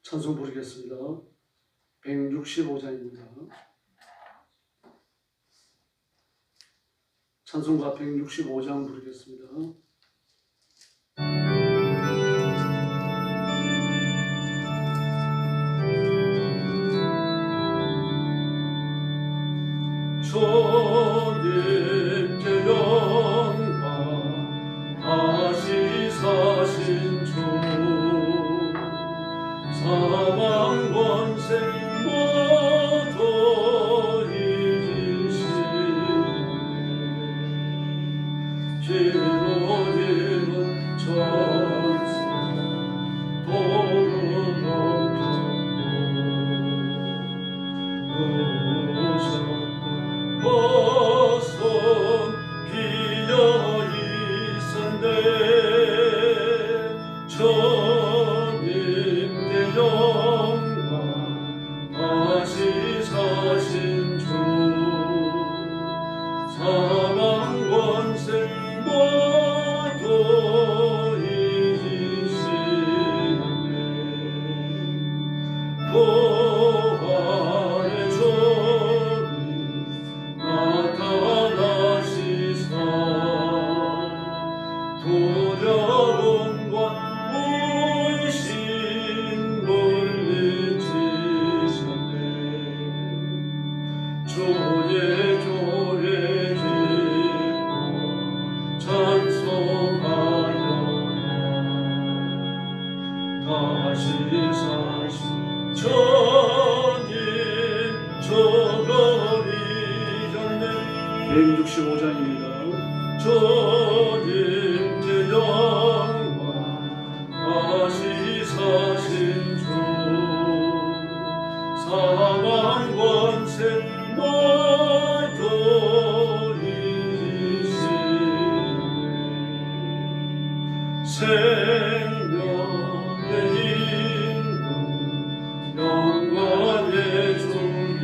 찬송 부르겠습니다. 165장입니다. 찬송가 165장 부르겠습니다. 주님께 영광 다시 사신 주 사망 권세 모두 이기신 기로리는 전사 도로 넘쳤고 벗은 비어있었네 주님께 영광 다시 사신 주 사망 권세 모두 이기시네 부활의 주님 나타나시사 두려움과 의심 물리치셨네 주의 교회 기뻐 찬송하여라 다시 사신 주님 저거리셨네 165장입니다. 주님께 영광 다시 사신 주 사망 권세 모두 이기시네 생명의 임금 영광의 종기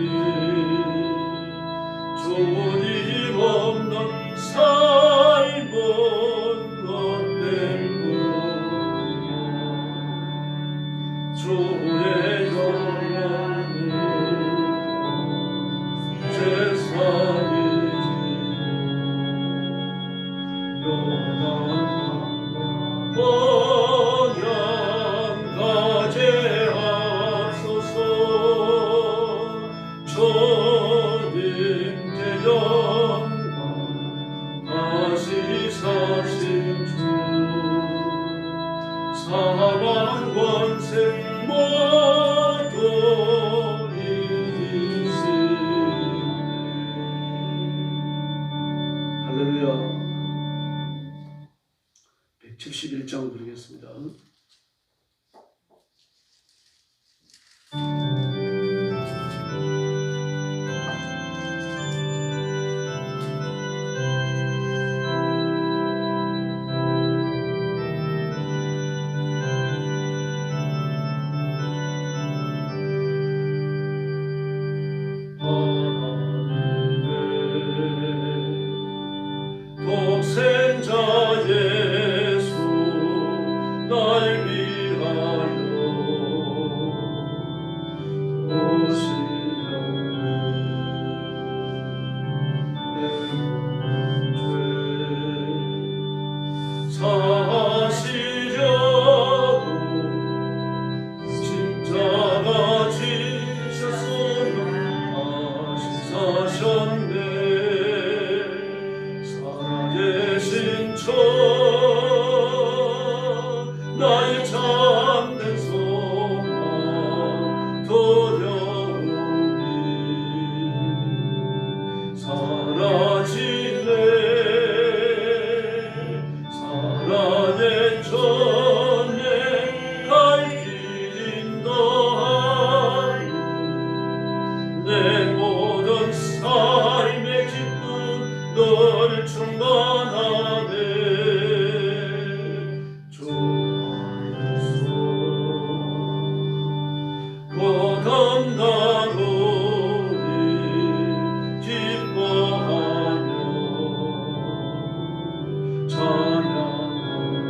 주님 없는 삶은 헛된 것이요 주의 영광은 세상이지 번영 가제 앞서서 주님께 영광 다시 사신 주 사망 권세 모두 이기시네 할렐루야 171장 부르겠습니다. 독생자 예수 날 위하여 오시려니 내 죄 사시려고 십자가 지셨으며 다시 사셨네 살아계신 주 나의 참된 소망 두려움이 사라지네 사랑의 전에 갈 길 인도하니 내 모든 삶의 기쁨 널 충만하네 주 안에서 고단나로리 기뻐하며 찬양하리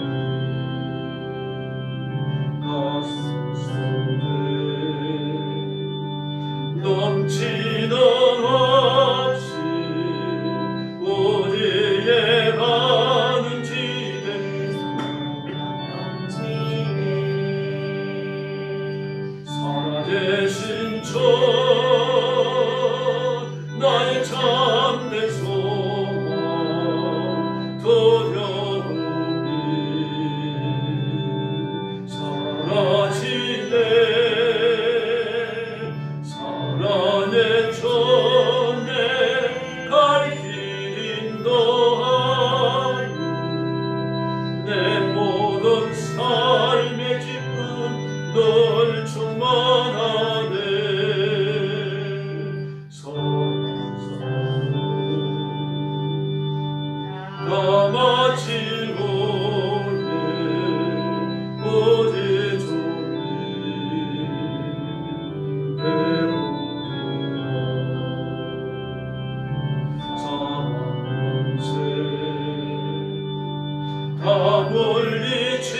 다 물리치고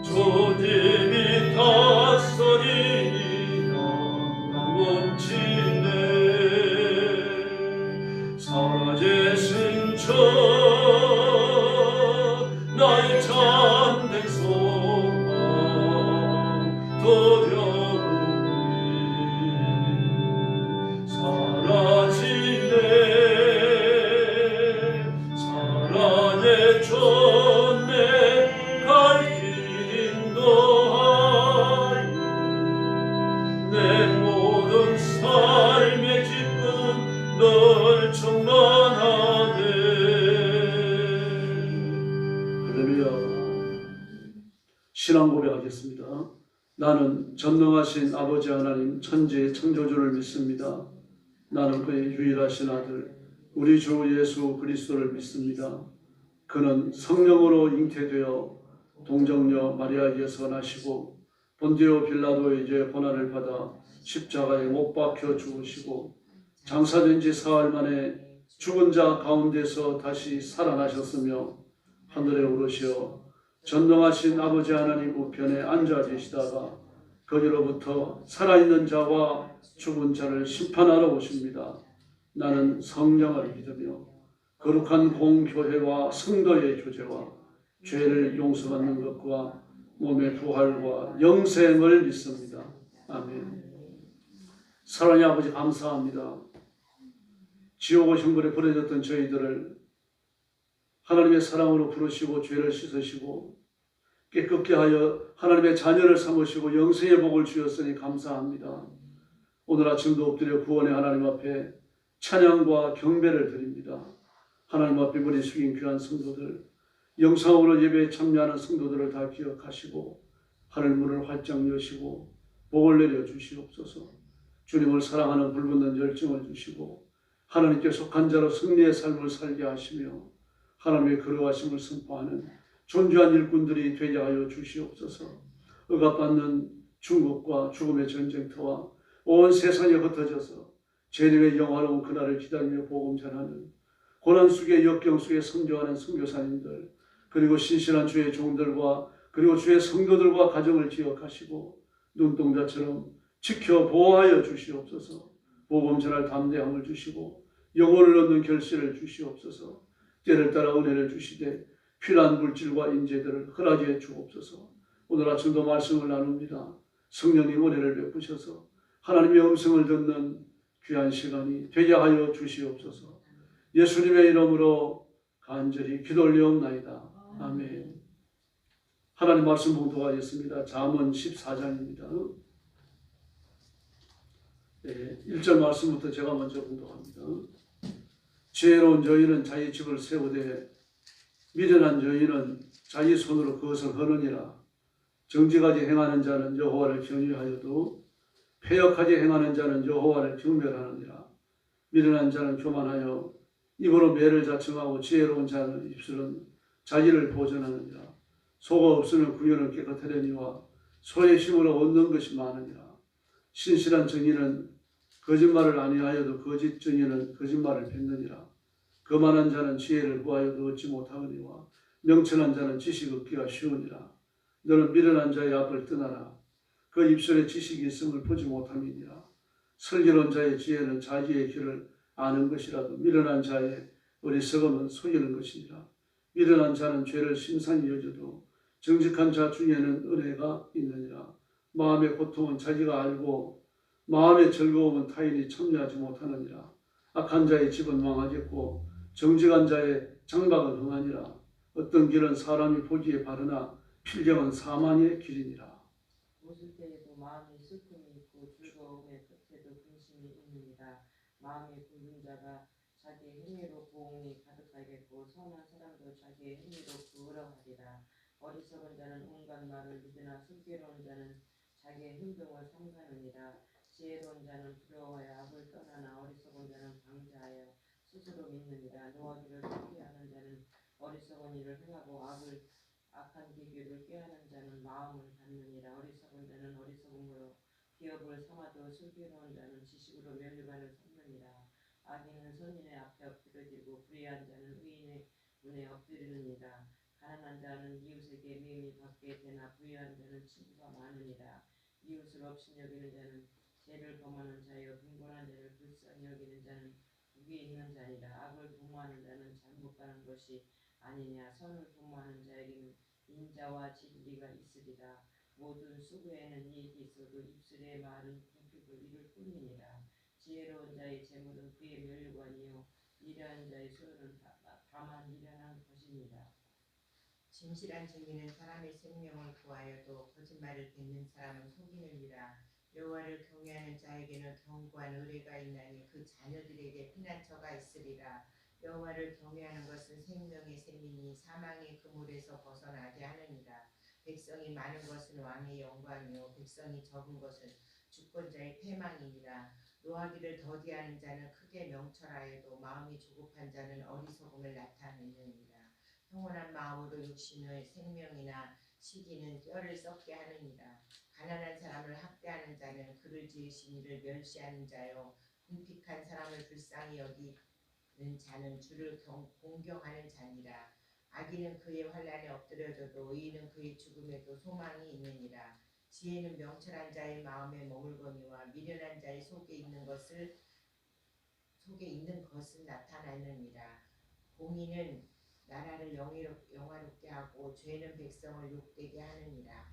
조짐이 다스리리라 넘치네 사라지신 저 나의 참된 소망 도려오니 사라지네 사랑의 촌내 갈 길 인도하여 내 모든 삶의 기쁨 널 충만하네 할렐루야. 신앙 고백하겠습니다. 나는 전능하신 아버지 하나님 천지의 창조주를 믿습니다. 나는 그의 유일하신 아들 우리 주 예수 그리스도를 믿습니다. 그는 성령으로 잉태되어 동정녀 마리아에게서 나시고 본디오 빌라도의 죄 고난을 받아 십자가에 못 박혀 죽으시고 장사된 지 사흘 만에 죽은 자 가운데서 다시 살아나셨으며 하늘에 오르시어 전능하신 아버지 하나님 우편에 앉아 계시다가 거기로부터 살아있는 자와 죽은 자를 심판하러 오십니다. 나는 성령을 믿으며 거룩한 공교회와 성도의 교제와 죄를 용서받는 것과 몸의 부활과 영생을 믿습니다. 아멘. 사랑의 아버지 감사합니다. 지옥의 형벌에 버려졌던 저희들을 하나님의 사랑으로 부르시고 죄를 씻으시고 깨끗게 하여 하나님의 자녀를 삼으시고 영생의 복을 주셨으니 감사합니다. 오늘 아침도 엎드려 구원의 하나님 앞에 찬양과 경배를 드립니다. 하나님 앞에 머리 숙인 귀한 성도들, 영상으로 예배에 참여하는 성도들을 다 기억하시고 하늘 문을 활짝 여시고 복을 내려 주시옵소서. 주님을 사랑하는 불붙는 열정을 주시고 하나님께 속한 자로 승리의 삶을 살게 하시며 하나님의 거룩하심을 선포하는 존귀한 일꾼들이 되게 하여 주시옵소서. 억압받는 중국과 죽음의 전쟁터와 온 세상에 흩어져서 재림의 영화로운 그날을 기다리며 복음 전하는 고난 속에 역경 속에 선교하는 선교사님들 그리고 신실한 주의 종들과 그리고 주의 성도들과 가정을 기억하시고 눈동자처럼 지켜 보호하여 주시옵소서. 복음 전할 담대함을 주시고 영혼을 얻는 결실을 주시옵소서. 때를 따라 은혜를 주시되 필요한 물질과 인재들을 허락해 주옵소서. 오늘 아침도 말씀을 나눕니다. 성령님 은혜를 베푸셔서 하나님의 음성을 듣는 귀한 시간이 되게 하여 주시옵소서. 예수님의 이름으로 간절히 기도 올리옵나이다. 아멘. 하나님 말씀 봉독하겠습니다. 잠언 14장입니다. 1절 말씀부터 제가 먼저 봉독합니다. 지혜로운 저희는 자기 집을 세우되 미련한 저희는 자기 손으로 그것을 하느니라. 정직하게 행하는 자는 여호와를 경외하여도 패역하게 행하는 자는 여호와를 경멸하느니라. 미련한 자는 교만하여 입으로 매를 자청하고 지혜로운 자는 입술은 자기를 보전하느니라. 소가 없으면 구유는 깨끗하려니와 소의 힘으로 얻는 것이 많으니라. 신실한 정의는 거짓말을 아니하여도 거짓 정의는 거짓말을 뱉느니라. 거만한 자는 지혜를 구하여도 얻지 못하느니와 명철한 자는 지식 얻기가 쉬우니라. 너는 미련한 자의 앞을 떠나라. 그 입술에 지식이 있음을 보지 못함이니라. 슬기로운 자의 지혜는 자기의 길을 아는 것이라도 미련한 자의 어리석음은 속이는 것이니라. 미련한 자는 죄를 심상히 여겨도 정직한 자 중에는 은혜가 있느니라. 마음의 고통은 자기가 알고 마음의 즐거움은 타인이 참여하지 못하느니라. 악한 자의 집은 망하겠고 정직한 자의 장막은 흥하니라. 어떤 길은 사람이 보기에 바르나 필경은 사망의 길이니라. 웃을 때에도 마음이 슬픔이 있고 즐거움의 끝에도 근심이 있느니라. 마음이 굴른 자가 자기의 행위로 보응이 가득하겠고 선한 사람도 자기의 행위로 부끄러워하리라. 어리석은 자는 온갖 말을 믿으나 슬기로운 자는 자기의 행동을 삼가느니라. 지혜로운 자는 두려워하여 악을 떠나나 어리석은 자는 방자하여 스스로 믿느니라. 노하기를 포기하는 자는 어리석은 일을 행하고 악한 비교를 꾀하는 자는 마음을 닫느니라. 어리석은 자는 어리석음으로 기업을 삼아도 슬기로운 자는 지식으로 면류관을 삼느니라. 악인은 선인의 앞에 엎드려지고 불의한 자는 의인의 문에 엎드리느니라. 가난한 자는 이웃에게 미움이 받게 되나 부유한 자는 친구가 많으니라. 이웃을 없이 여기는 자는 죄를 범하는 자여 빈곤한 자를 불쌍히 여기는 자는 복이 있는 자니라. 악을 도모하는 자는 잘못 가는 것이 아니냐. 선을 도모하는 자에게는 인자와 진리가 있으리라. 모든 수고에는 이익이 있어도 입술의 말은 궁핍을 이룰 뿐이니라. 지혜로운 자의 재물은 그의 면류관이요 미련한 자의 소유는 다만 미련한 것이니라. 진실한 증인은 사람의 생명을 구하여도 거짓말을 뱉는 사람은 속이느니라. 여호와를 경외하는 자에게는 견고한 의뢰가 있나니 그 자녀들에게 피난처가 있으리라. 여호와를 경외하는 것은 생명의 샘이니 사망의 그물에서 벗어나게 하느니라. 백성이 많은 것은 왕의 영광이요 백성이 적은 것은 주권자의 패망이니라. 노하기를 더디하는 자는 크게 명철하여도 마음이 조급한 자는 어리석음을 나타내느니라. 평온한 마음으로 육신의 생명이나 시기는 뼈를 썩게 하느니라. 가난한 사람을 학대하는 자는 그를 지으신 이를 멸시하는 자요 궁핍한 사람을 불쌍히 여기는 자는 주를 공경하는 자니라. 악인은 그의 환난에 엎드려져도 의인은 그의 죽음에도 소망이 있느니라. 지혜는 명철한 자의 마음에 머물거니와 미련한 자의 속에 있는 것은 나타나느니라. 공의는 나라를 영화롭게 하고 죄는 백성을 욕되게 하느니라.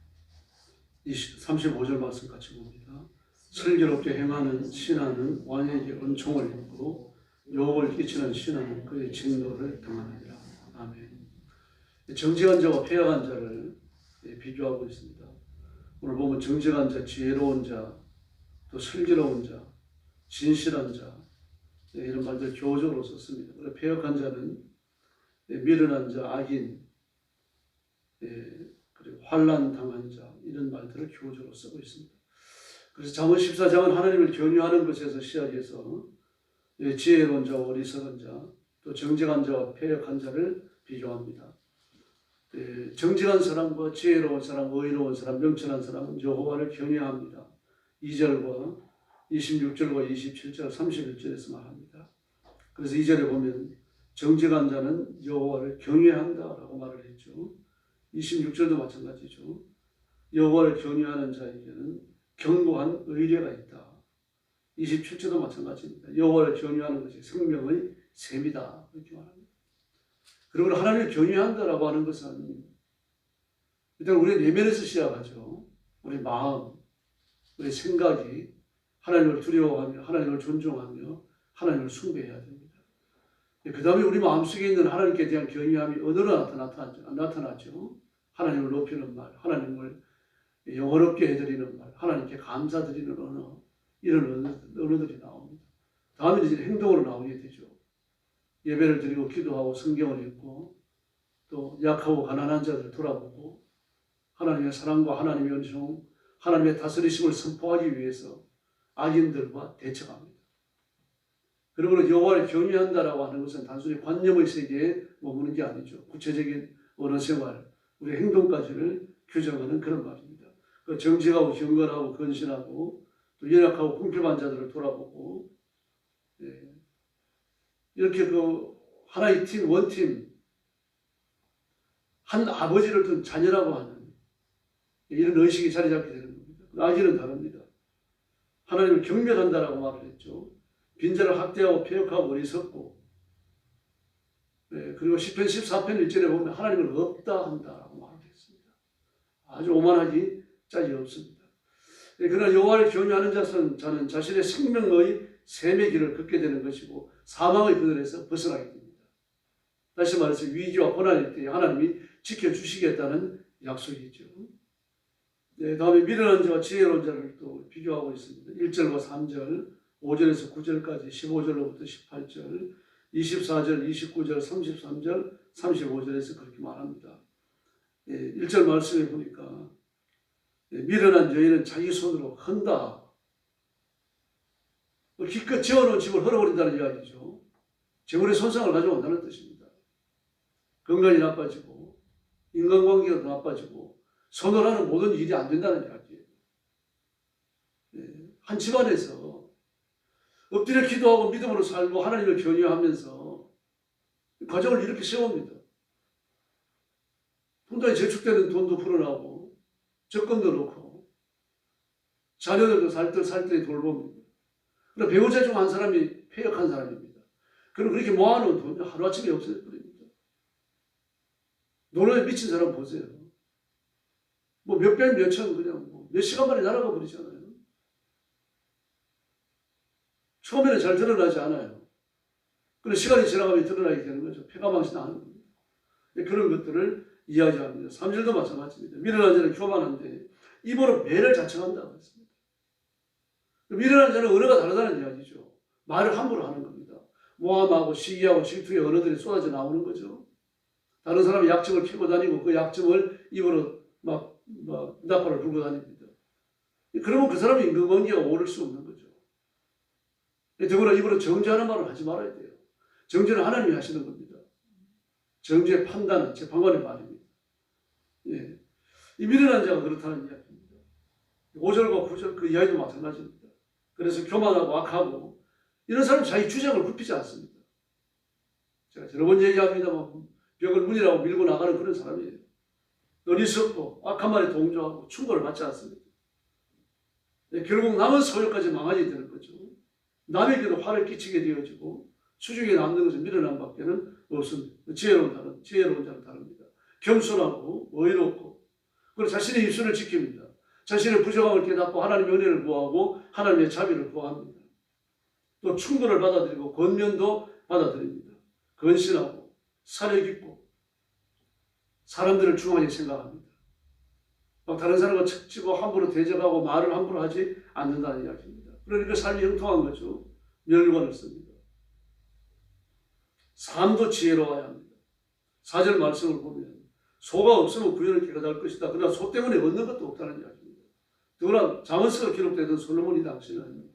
35절 말씀 같이 봅니다. 슬기롭게 행하는 신하는 왕에게 은총을 입고 유혹을 끼치는 신하는 그의 진노를 당하느니라. 아멘. 정직한 자와 패역한 자를 비교하고 있습니다. 오늘 보면 정직한 자, 지혜로운 자, 또 슬기로운 자, 진실한 자 이런 말들 교조로 썼습니다. 그리고 패역한 자는 미련한 자, 악인, 그리고 환난 당한 자 이런 말들을 교조로 쓰고 있습니다. 그래서 잠언 14장은 하나님을 경외하는 것에서 시작해서 지혜로운 자와 어리석은 자, 또 정직한 자와 패역한 자를 비교합니다. 정직한 사람과 지혜로운 사람, 의로운 사람, 명철한 사람은 여호와를 경외합니다. 2절과 26절과 27절, 31절에서 말합니다. 그래서 2절에 보면 정직한 자는 여호와를 경외한다라고 말을 했죠. 26절도 마찬가지죠. 여호와를 경외하는 자에게는 견고한 의뢰가 있다. 27절도 마찬가지입니다. 여호와를 경외하는 것이 생명의 샘이다 이렇게 말합니다. 그리고 하나님을 경외한다라고 하는 것은 일단 우리 내면에서 시작하죠. 우리 마음, 우리 생각이 하나님을 두려워하며 하나님을 존중하며 하나님을 숭배해야 됩니다. 그 다음에 우리 마음속에 있는 하나님께 대한 경외함이 언어로 나타나죠. 하나님을 높이는 말, 하나님을 영어롭게 해드리는 말, 하나님께 감사드리는 언어, 이런 언어들이 나옵니다. 다음에 이제 행동으로 나오게 되죠. 예배를 드리고 기도하고 성경을 읽고 또 약하고 가난한 자들을 돌아보고 하나님의 사랑과 하나님의 은총, 하나님의 다스리심을 선포하기 위해서 악인들과 대척합니다. 그리고 여호와를 경외한다라고 하는 것은 단순히 관념의 세계에 머무는 게 아니죠. 구체적인 언어 생활, 우리 행동까지를 규정하는 그런 말입니다. 그 정직하고 경건하고 건신하고 또 연약하고 궁핍한 자들을 돌아보고 이렇게 그 하나의 팀, 원팀, 한 아버지를 둔 자녀라고 하는 이런 의식이 자리 잡게 되는 겁니다. 악인은 다릅니다. 하나님을 경멸한다라고 말을 했죠. 빈자를 학대하고 폐역하고 어리석고 그리고 시편 14편 1절에 보면 하나님을 없다 한다라고 말을 했습니다. 아주 오만하기 짝이 없습니다. 그러나 여호와를 경외하는 자는 자신의 생명의 샘의 길을 걷게 되는 것이고 사망의 그늘에서 벗어나게 됩니다. 다시 말해서 위기와 고난일 때 하나님이 지켜주시겠다는 약속이죠. 다음에 미련한 자와 지혜로운 자를 또 비교하고 있습니다. 1절과 3절, 5절에서 9절까지 15절로부터 18절, 24절, 29절, 33절, 35절에서 그렇게 말합니다. 1절 말씀에 보니까 미련한 여인은 자기 손으로 헌다. 기껏 지어놓은 집을 헐어버린다는 이야기죠. 재물의 손상을 가져온다는 뜻입니다. 건강이 나빠지고 인간관계가 나빠지고 손을 하는 모든 일이 안 된다는 이야기예요. 한 집안에서 엎드려 기도하고 믿음으로 살고 하나님을 경외하면서 가정을 이렇게 세웁니다. 통장에 저축되는 돈도 풀어나고 적금도 넣고 자녀들도 살 때 돌봅니다. 그러나 배우자 중 한 사람이 폐역한 사람입니다. 그럼 그렇게 모아놓은 돈이 하루아침에 없어져버립니다. 논란에 미친 사람 보세요. 뭐 몇백 몇천 그냥 몇 시간 만에 날아가 버리잖아요. 처음에는 잘 드러나지 않아요. 그런데 시간이 지나가면 드러나게 되는 거죠. 폐가망신 나는 겁니다. 그런 것들을 이야기합니다. 3절도 마찬가지입니다. 미련한 자는 교만한데 입으로 매를 자청한다고 했습니다. 미련한 자는 언어가 다르다는 이야기죠. 말을 함부로 하는 겁니다. 모함하고 시기하고 질투의 언어들이 쏟아져 나오는 거죠. 다른 사람의 약점을 캐고 다니고 그 약점을 입으로 막 나팔을 불고 다닙니다. 그러면 그 사람의 임금관계가 오를 수 없는 거죠. 더구나 입으로 정죄하는 말을 하지 말아야 돼요. 정죄는 하나님이 하시는 겁니다. 정죄의 판단은 재판관의 말입니다. 예. 이 미련한 자가 그렇다는 이야기입니다. 5절과 9절 그 이야기도 마찬가지입니다. 그래서 교만하고 악하고 이런 사람은 자기 주장을 굽히지 않습니다. 제가 여러 번 얘기합니다만 벽을 문이라고 밀고 나가는 그런 사람이에요. 어리석고 악한 말에 동조하고 충고를 받지 않습니다. 예, 결국 남은 소유까지 망하게 되는 거죠. 남에게도 화를 끼치게 되어지고 수중에 남는 것은 미련한 밖에는 없습니다. 지혜로운 자는 다릅니다. 겸손하고 의롭고 그리고 자신의 입술을 지킵니다. 자신의 부정함을 깨닫고 하나님의 은혜를 구하고 하나님의 자비를 구합니다. 또 충고를 받아들이고 권면도 받아들입니다. 건신하고 사려 깊고 사람들을 중하게 생각합니다. 막 다른 사람과 척지고 함부로 대적하고 말을 함부로 하지 않는다는 이야기입니다. 그러니까 삶이 형통한 거죠. 멸관을 씁니다. 삶도 지혜로워야 합니다. 4절 말씀을 보면 소가 없으면 구현을 깨달을 것이다. 그러나 소 때문에 얻는 것도 없다는 이야기입니다. 더구나 잠언서가 기록되던 솔로몬이 당시는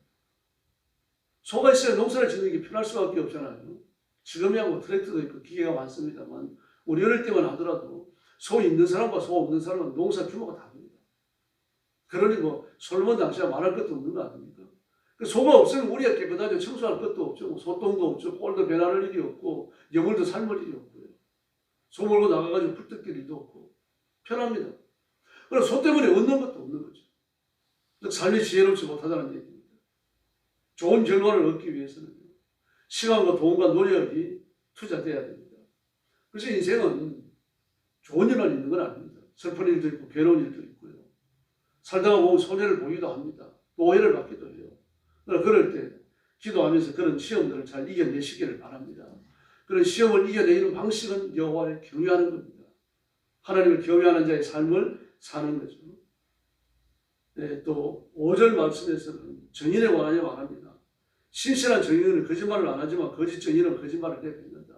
소가 있어야 농사를 짓는 게 편할 수밖에 없잖아요. 지금이야 뭐 트랙터도 있고 기계가 많습니다만 우리 어릴 때만 하더라도 소 있는 사람과 소 없는 사람은 농사 규모가 다릅니다. 그러니 뭐 솔로몬 당시에 말할 것도 없는 거 아닙니까? 소가 없으면 우리가 깨끗하죠. 청소할 것도 없죠. 소똥도 없죠. 꼴도 배나를 일이 없고 여물도 삶을 일이 없고요. 소 몰고 나가가지고 풀 뜯길 일도 없고 편합니다. 그럼 소 때문에 얻는 것도 없는 거죠. 삶이 지혜롭지 못하다는 얘기입니다. 좋은 결과를 얻기 위해서는 시간과 돈과 노력이 투자돼야 됩니다. 그래서 인생은 좋은 일만 있는 건 아닙니다. 슬픈 일도 있고 괴로운 일도 있고요. 살다가 보면 손해를 보기도 합니다. 또 오해를 받기도 해요. 그러나 그럴 때 기도하면서 그런 시험들을 잘 이겨내시기를 바랍니다. 그런 시험을 이겨내는 방식은 여호와를 경외하는 겁니다. 하나님을 경외하는 자의 삶을 사는 거죠. 네, 또 5절 말씀에서는 정인에 관하여 말합니다. 신실한 정인은 거짓말을 안 하지만 거짓 정인은 거짓말을 내뱉는다.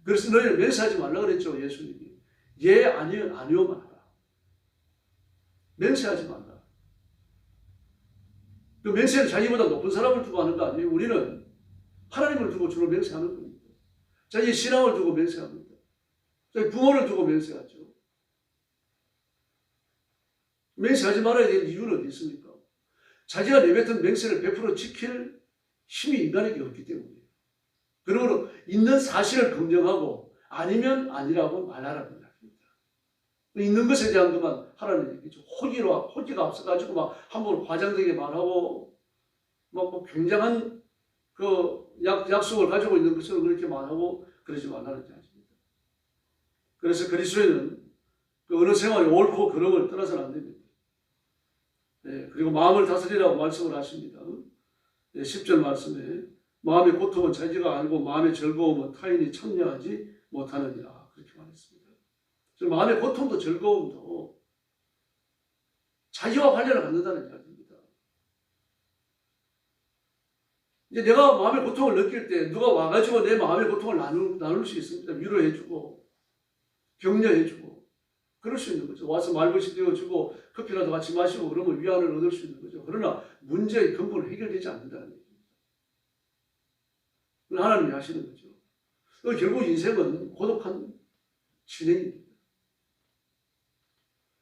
그래서 너희는 맹세하지 말라 그랬죠. 예수님이. 예 아니요 아니요만 하라. 맹세하지 말라. 그 맹세는 자기보다 높은 사람을 두고 하는 거 아니에요. 우리는 하나님을 두고 주로 맹세하는 겁니다. 자기 신앙을 두고 맹세합니다. 자기 부모를 두고 맹세하죠. 맹세하지 말아야 될 이유는 어디 있습니까? 자기가 내뱉은 맹세를 100% 지킬 힘이 인간에게 없기 때문이에요. 그러므로 있는 사실을 긍정하고 아니면 아니라고 말하라는 이야기입니다. 있는 것에 대한 것만 하라는 얘기죠. 호기가 앞서가지고 막 한번 과장되게 말하고 막 굉장한 그 약속을 가지고 있는 것처럼 그렇게 말하고 그러지 말라는 이야기입니다. 그래서 그리스도인은 그 어느 생활이 옳고 그름을 떠나서는 안 됩니다. 네, 그리고 마음을 다스리라고 말씀을 하십니다. 네, 10절 말씀에 마음의 고통은 자기가 알고 마음의 즐거움은 타인이 참여하지 못하느니라 그렇게 말했습니다. 마음의 고통도 즐거움도 자기와 관련을 갖는다는 이야기입니다. 이제 내가 마음의 고통을 느낄 때 누가 와가지고 내 마음의 고통을 나눌 수 있습니다. 위로해주고 격려해주고 그럴 수 있는 거죠. 와서 말벗이 되어주고 커피라도 같이 마시고 그러면 위안을 얻을 수 있는 거죠. 그러나 문제의 근본은 해결되지 않는다는 얘기입니다. 그건 하나님이 하시는 거죠. 결국 인생은 고독한 진행입니다.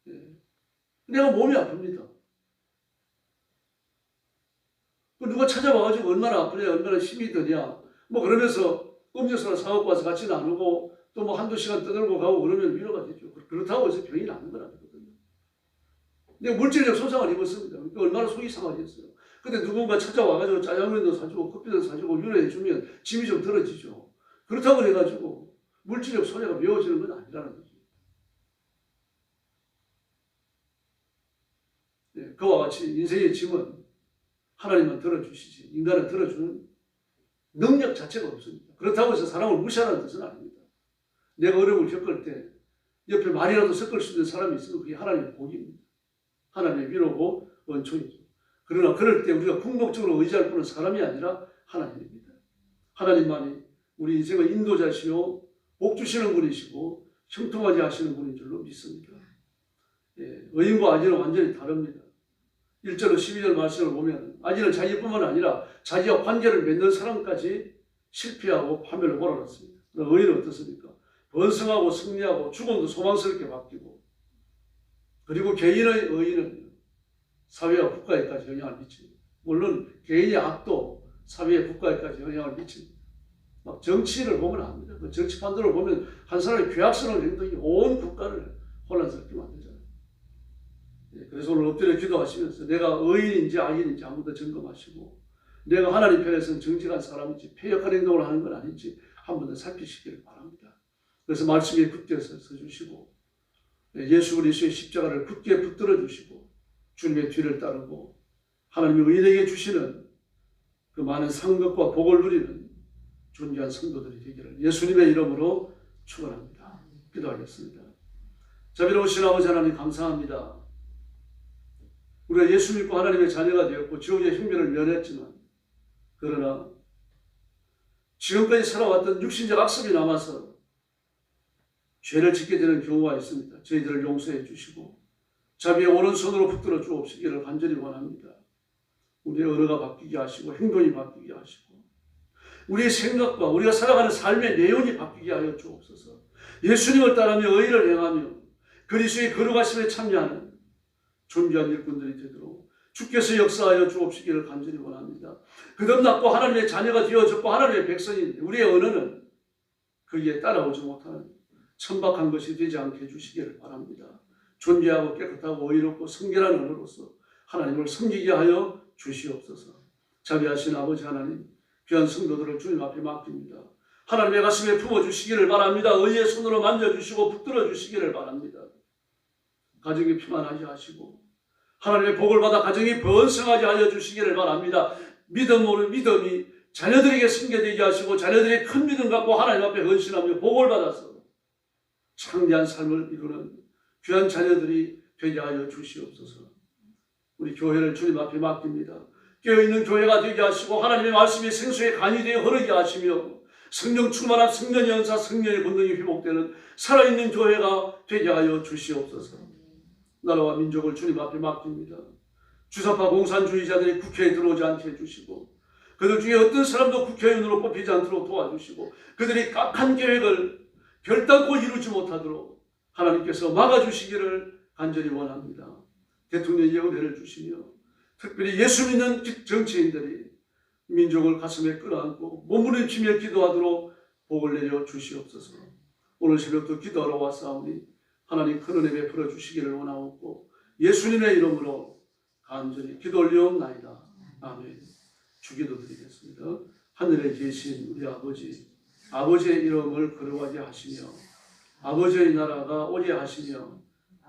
네. 내가 몸이 아픕니다. 누가 찾아와가지고 얼마나 아프냐, 얼마나 힘이 드냐, 뭐 그러면서 음료수나 사갖고 와서 같이 나누고 또 뭐 한두 시간 떠들고 가고 그러면 위로가 되죠. 그렇다고 해서 병이 나는 건 아니거든요. 근데 물질적 손상을 입었습니다. 그러니까 얼마나 속이 상하겠어요. 근데 누군가 찾아와가지고 짜장면도 사주고 커피도 사주고 위로해주면 짐이 좀 덜어지죠. 그렇다고 해가지고 물질적 손해가 메워지는 건 아니라는 거죠. 네, 그와 같이 인생의 짐은 하나님만 들어주시지 인간은 들어주는 능력 자체가 없습니다. 그렇다고 해서 사람을 무시하는 뜻은 아닙니다. 내가 어려움을 겪을 때 옆에 말이라도 섞을 수 있는 사람이 있으면 그게 하나님의 복입니다. 하나님의 위로고 은총이죠. 그러나 그럴 때 우리가 궁극적으로 의지할 분은 사람이 아니라 하나님입니다. 하나님만이 우리 인생의 인도자시요 복 주시는 분이시고 형통하게 하시는 분인 줄로 믿습니다. 예, 의인과 악인은 완전히 다릅니다. 1절로 12절 말씀을 보면 악인은 자기뿐만 아니라 자기와 관계를 맺는 사람까지 실패하고 파멸을 몰아넣습니다. 의인은 어떻습니까? 번성하고 승리하고 죽음도 소망스럽게 바뀌고 그리고 개인의 의인은 사회와 국가에까지 영향을 미칩니다. 물론 개인의 악도 사회와 국가에까지 영향을 미칩니다. 막 정치를 보면 압니다. 그 정치 판도를 보면 한 사람의 괴악스러운 행동이 온 국가를 혼란스럽게 만들잖아요. 예, 그래서 오늘 엎드려 기도하시면서 내가 의인인지 악인인지 한 번 더 점검하시고 내가 하나님 편에서는 정직한 사람인지 패역한 행동을 하는 건 아닌지 한 번 더 살피시기를 바랍니다. 그래서 말씀에 굳게 서주시고 예수 그리스도의 십자가를 굳게 붙들어 주시고 주님의 뒤를 따르고 하나님이 의인에게 주시는 그 많은 상급과 복을 누리는 존귀한 성도들이 되기를 예수님의 이름으로 축원합니다. 기도하겠습니다. 자비로우신 아버지 하나님 감사합니다. 우리가 예수 믿고 하나님의 자녀가 되었고 지옥의 흉면을 면했지만 그러나 지금까지 살아왔던 육신적 악습이 남아서 죄를 짓게 되는 경우가 있습니다. 저희들을 용서해 주시고 자비의 오른손으로 붙들어 주옵시기를 간절히 원합니다. 우리의 언어가 바뀌게 하시고 행동이 바뀌게 하시고 우리의 생각과 우리가 살아가는 삶의 내용이 바뀌게 하여 주옵소서. 예수님을 따르며 의를 행하며 그리스도의 거룩하심에 참여하는 존귀한 일꾼들이 되도록 주께서 역사하여 주옵시기를 간절히 원합니다. 거듭났고 하나님의 자녀가 되어졌고 하나님의 백성인 우리의 언어는 거기에 따라오지 못하는 천박한 것이 되지 않게 해주시기를 바랍니다. 존귀하고 깨끗하고 의롭고 성결한 언어로서 하나님을 섬기게 하여 주시옵소서. 자비하신 아버지 하나님 귀한 성도들을 주님 앞에 맡깁니다. 하나님의 가슴에 품어주시기를 바랍니다. 의의 손으로 만져주시고 붙들어주시기를 바랍니다. 가정이 피만하게 하시고 하나님의 복을 받아 가정이 번성하게 하여 주시기를 바랍니다. 믿음이 자녀들에게 생겨되게 하시고 자녀들이 큰 믿음 갖고 하나님 앞에 헌신하며 복을 받아서 창대한 삶을 이루는 귀한 자녀들이 되게 하여 주시옵소서. 우리 교회를 주님 앞에 맡깁니다. 깨어있는 교회가 되게 하시고 하나님의 말씀이 생수에 간이 되어 흐르게 하시며 성령 충만한 성령의 연사 성령의 본능이 회복되는 살아있는 교회가 되게 하여 주시옵소서. 나라와 민족을 주님 앞에 맡깁니다. 주사파 공산주의자들이 국회에 들어오지 않게 해주시고 그들 중에 어떤 사람도 국회의원으로 뽑히지 않도록 도와주시고 그들이 악한 계획을 결단코 이루지 못하도록 하나님께서 막아주시기를 간절히 원합니다. 대통령의 은혜를 주시며 특별히 예수 믿는 정치인들이 민족을 가슴에 끌어안고 몸부림치며 기도하도록 복을 내려 주시옵소서. 오늘 새벽도 기도하러 왔사오니 하나님 큰 은혜 베풀어 주시기를 원하옵고 예수님의 이름으로 간절히 기도 올리옵나이다. 아멘. 주기도 드리겠습니다. 하늘에 계신 우리 아버지의 이름을 거룩하게 하시며 아버지의 나라가 오게 하시며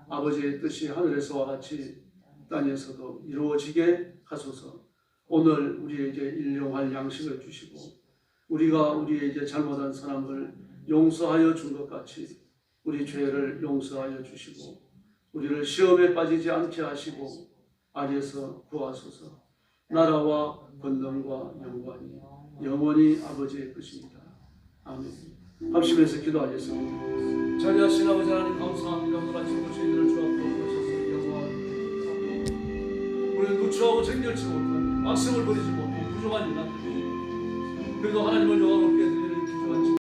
아버지의 뜻이 하늘에서와 같이 땅에서도 이루어지게 하소서. 오늘 우리에게 일용할 양식을 주시고 우리가 우리에게 잘못한 사람을 용서하여 준 것 같이 우리 죄를 용서하여 주시고 우리를 시험에 빠지지 않게 하시고 악에서 구하소서. 나라와 권능과 영광이 영원히 아버지의 것입니다. 아멘. 합심해서 기도하겠습니다. 자비하신 아버지 하나님 감사합니다. 오늘 아침도 저희들을 주 앞에 오셔서 영광합니다. 우리는 누추하고 정결치 못하고 악성을 버리지 못하고 부족한 인간들 그래도 하나님을 영광을